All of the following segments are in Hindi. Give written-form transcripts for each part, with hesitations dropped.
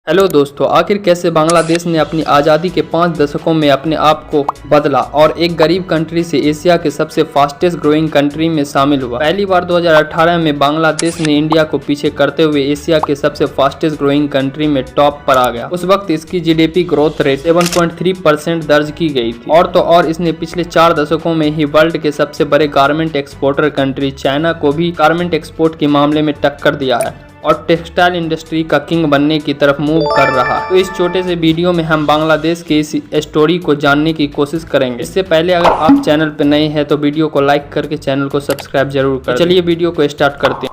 हेलो दोस्तों, आखिर कैसे बांग्लादेश ने अपनी आज़ादी के 5 दशकों में अपने आप को बदला और एक गरीब कंट्री से एशिया के सबसे फास्टेस्ट ग्रोइंग कंट्री में शामिल हुआ। पहली बार 2018 में बांग्लादेश ने इंडिया को पीछे करते हुए एशिया के सबसे फास्टेस्ट ग्रोइंग कंट्री में टॉप पर आ गया। उस वक्त इसकी जीडीपी ग्रोथ रेट 7.3% दर्ज की गई थी। और तो और इसने पिछले 4 दशकों में ही वर्ल्ड के सबसे बड़े गारमेंट एक्सपोर्टर कंट्री चाइना को भी गारमेंट एक्सपोर्ट के मामले में टक्कर दिया है और टेक्सटाइल इंडस्ट्री का किंग बनने की तरफ मूव कर रहा है। तो इस छोटे से वीडियो में हम बांग्लादेश के इस स्टोरी को जानने की कोशिश करेंगे। इससे पहले अगर आप चैनल पर नए हैं तो वीडियो को लाइक करके चैनल को सब्सक्राइब जरूर करें। चलिए वीडियो को स्टार्ट करते हैं।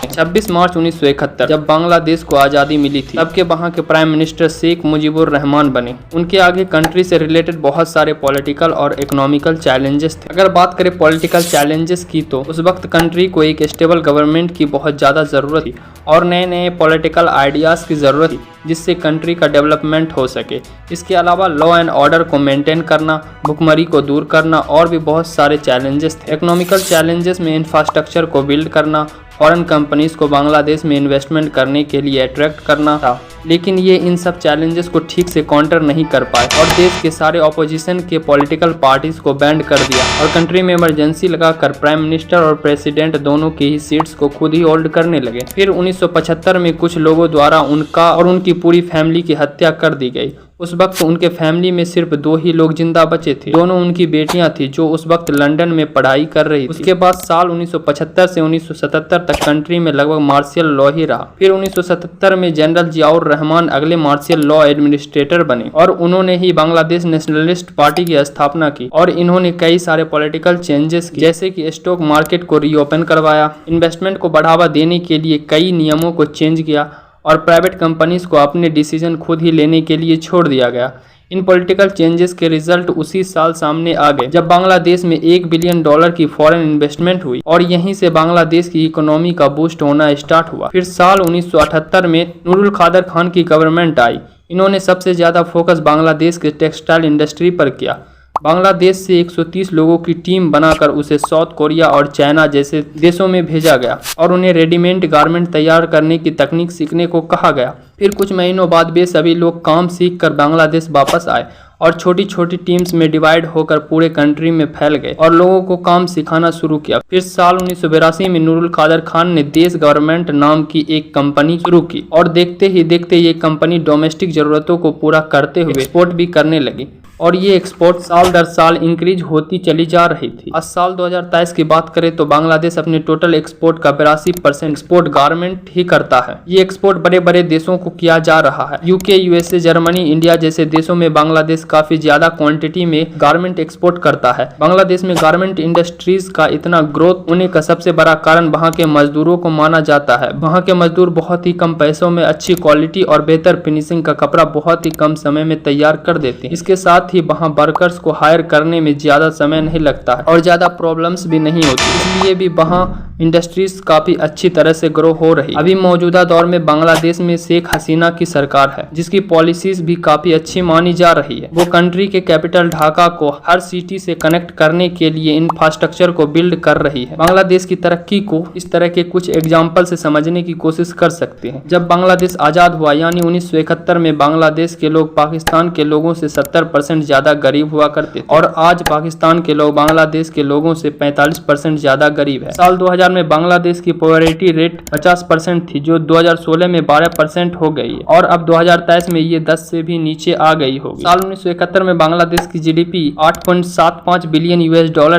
26 मार्च 1971 जब बांग्लादेश को आज़ादी मिली थी, तब के वहाँ के प्राइम मिनिस्टर शेख मुजीबुर रहमान बने। उनके आगे कंट्री से रिलेटेड बहुत सारे पॉलिटिकल और इकोनॉमिकल चैलेंजेस थे। अगर बात करें पॉलिटिकल चैलेंजेस की, तो उस वक्त कंट्री को एक स्टेबल गवर्नमेंट की बहुत ज़्यादा ज़रूरत थी और नए नए पॉलिटिकल आइडियाज़ की ज़रूरत थी जिससे कंट्री का डेवलपमेंट हो सके। इसके अलावा लॉ एंड ऑर्डर को मेंटेन करना, भुखमरी को दूर करना और भी बहुत सारे चैलेंजेस थे। इकोनॉमिकल चैलेंजेस में इंफ्रास्ट्रक्चर को बिल्ड करना, फॉरेन कंपनीज को बांग्लादेश में इन्वेस्टमेंट करने के लिए अट्रैक्ट करना था, लेकिन ये इन सब चैलेंजेस को ठीक से काउंटर नहीं कर पाए और देश के सारे ऑपोजिशन के पॉलिटिकल पार्टीज को बैंड कर दिया और कंट्री में इमरजेंसी लगाकर प्राइम मिनिस्टर और प्रेसिडेंट दोनों की ही सीट्स को खुद ही होल्ड करने लगे। फिर 1975 में कुछ लोगों द्वारा उनका और उनकी पूरी फैमिली की हत्या कर दी गई। उस वक्त उनके फैमिली में सिर्फ 2 ही लोग जिंदा बचे थे। दोनों उनकी बेटियां थी जो उस वक्त लंदन में पढ़ाई कर रही थी। उसके बाद साल 1975 से 1977 तक कंट्री में लगभग मार्शियल लॉ ही रहा। फिर 1977 में जनरल जियाउर रहमान अगले मार्शियल लॉ एडमिनिस्ट्रेटर बने और उन्होंने ही बांग्लादेश नेशनलिस्ट पार्टी की स्थापना की और इन्होंने कई सारे पॉलिटिकल चेंजेस किए, जैसे कि स्टॉक मार्केट को रीओपन करवाया, इन्वेस्टमेंट को बढ़ावा देने के लिए कई नियमों को चेंज किया और प्राइवेट कंपनीज को अपने डिसीजन खुद ही लेने के लिए छोड़ दिया गया। इन पॉलिटिकल चेंजेस के रिजल्ट उसी साल सामने आ गए जब बांग्लादेश में $1 बिलियन की फॉरेन इन्वेस्टमेंट हुई और यहीं से बांग्लादेश की इकोनॉमी का बूस्ट होना स्टार्ट हुआ। फिर साल 1978 में नूरुल खादर खान की गवर्नमेंट आई। इन्होंने सबसे ज़्यादा फोकस बांग्लादेश के टेक्सटाइल इंडस्ट्री पर किया। बांग्लादेश से 130 लोगों की टीम बनाकर उसे साउथ कोरिया और चाइना जैसे देशों में भेजा गया और उन्हें रेडीमेड गारमेंट तैयार करने की तकनीक सीखने को कहा गया। फिर कुछ महीनों बाद वे सभी लोग काम सीख कर बांग्लादेश वापस आए और छोटी छोटी टीम्स में डिवाइड होकर पूरे कंट्री में फैल गए और लोगों को काम सिखाना शुरू किया। फिर साल 1982 में नूरुल खादर खान ने देश गवर्नमेंट नाम की एक कंपनी शुरू की और देखते ही देखते ये कंपनी डोमेस्टिक जरूरतों को पूरा करते हुए एक्सपोर्ट भी करने लगी और ये एक्सपोर्ट साल दर साल इंक्रीज होती चली जा रही थी। आज साल 2023 की बात करें तो बांग्लादेश अपने टोटल एक्सपोर्ट का 82% एक्सपोर्ट गारमेंट ही करता है। ये एक्सपोर्ट बड़े बड़े देशों को किया जा रहा है। यूके, यूएसए, जर्मनी, इंडिया जैसे देशों में बांग्लादेश काफी ज्यादा क्वांटिटी में गारमेंट एक्सपोर्ट करता है। बांग्लादेश में गारमेंट इंडस्ट्रीज का इतना ग्रोथ होने का सबसे बड़ा कारण वहाँ के मजदूरों को माना जाता है। वहाँ के मजदूर बहुत ही कम पैसों में अच्छी क्वालिटी और बेहतर फिनिशिंग का कपड़ा बहुत ही कम समय में तैयार कर देते हैं। इसके साथ ही वहाँ वर्कर्स को हायर करने में ज्यादा समय नहीं लगता है और ज्यादा प्रॉब्लम्स भी नहीं होती, इसलिए भी वहाँ इंडस्ट्रीज काफी अच्छी तरह से ग्रो हो रही। अभी मौजूदा दौर में बांग्लादेश में शेख हसीना की सरकार है जिसकी पॉलिसीज भी काफी अच्छी मानी जा रही है। वो कंट्री के कैपिटल ढाका को हर सिटी से कनेक्ट करने के लिए इंफ्रास्ट्रक्चर को बिल्ड कर रही है। बांग्लादेश की तरक्की को इस तरह के कुछ एग्जाम्पल से समझने की कोशिश कर सकते हैं। जब बांग्लादेश आजाद हुआ यानी 1971 में बांग्लादेश के लोग पाकिस्तान के लोगों से 70% ज्यादा गरीब हुआ करते थे और आज पाकिस्तान के लोग बांग्लादेश के लोगों से 45% ज्यादा गरीब है। साल 2000 में बांग्लादेश की पॉवर्टी रेट 50% थी जो 2016 में 12% हो गई है और अब 2023 में ये 10 से भी नीचे आ गई होगी। साल 1971 में बांग्लादेश की जीडीपी $8.75 बिलियन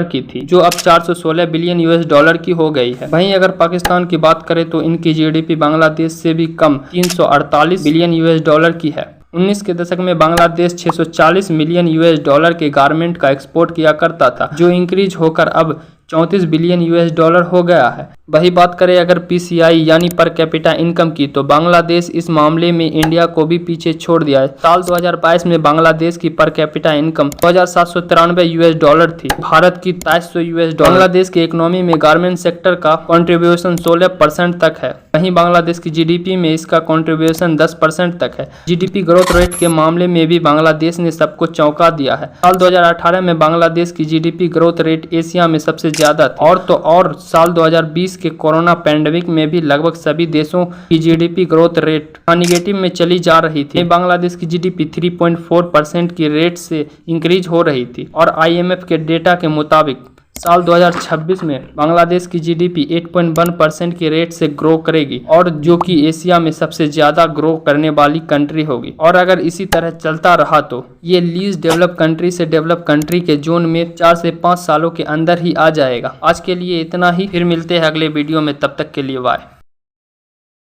की थी जो अब $416 बिलियन की हो गई है। वहीं अगर पाकिस्तान की बात करें तो इनकी जीडीपी बांग्लादेश से भी कम $348 बिलियन की है। 19 के दशक में बांग्लादेश $640 मिलियन के गारमेंट का एक्सपोर्ट किया करता था जो इंक्रीज होकर अब $34 बिलियन हो गया है। वही बात करें अगर पीसीआई यानी पर कैपिटा इनकम की तो बांग्लादेश इस मामले में इंडिया को भी पीछे छोड़ दिया है। साल 2022 में बांग्लादेश की पर कैपिटा इनकम $2793 थी, भारत की $2300। बांग्लादेश की इकोनॉमी में गारमेंट सेक्टर का कंट्रीब्यूशन 16% तक है, वहीं बांग्लादेश की जीडीपी में इसका कंट्रीब्यूशन 10% तक है। जीडीपी ग्रोथ रेट के मामले में भी बांग्लादेश ने सबको चौंका दिया है। साल 2018 में बांग्लादेश की जीडीपी ग्रोथ रेट एशिया में सबसे ज्यादा थी। और तो और साल 2020 के कोरोना पैंडेमिक में भी लगभग सभी देशों की जीडीपी ग्रोथ रेट निगेटिव में चली जा रही थी। बांग्लादेश की जीडीपी 3.4% की रेट से इंक्रीज हो रही थी और आईएमएफ के डेटा के मुताबिक साल 2026 में बांग्लादेश की जीडीपी 8.1% की रेट से ग्रो करेगी और जो कि एशिया में सबसे ज्यादा ग्रो करने वाली कंट्री होगी। और अगर इसी तरह चलता रहा तो ये लीस्ट डेवलप कंट्री से डेवलप कंट्री के जोन में 4 से 5 सालों के अंदर ही आ जाएगा। आज के लिए इतना ही, फिर मिलते हैं अगले वीडियो में, तब तक के लिए बाय।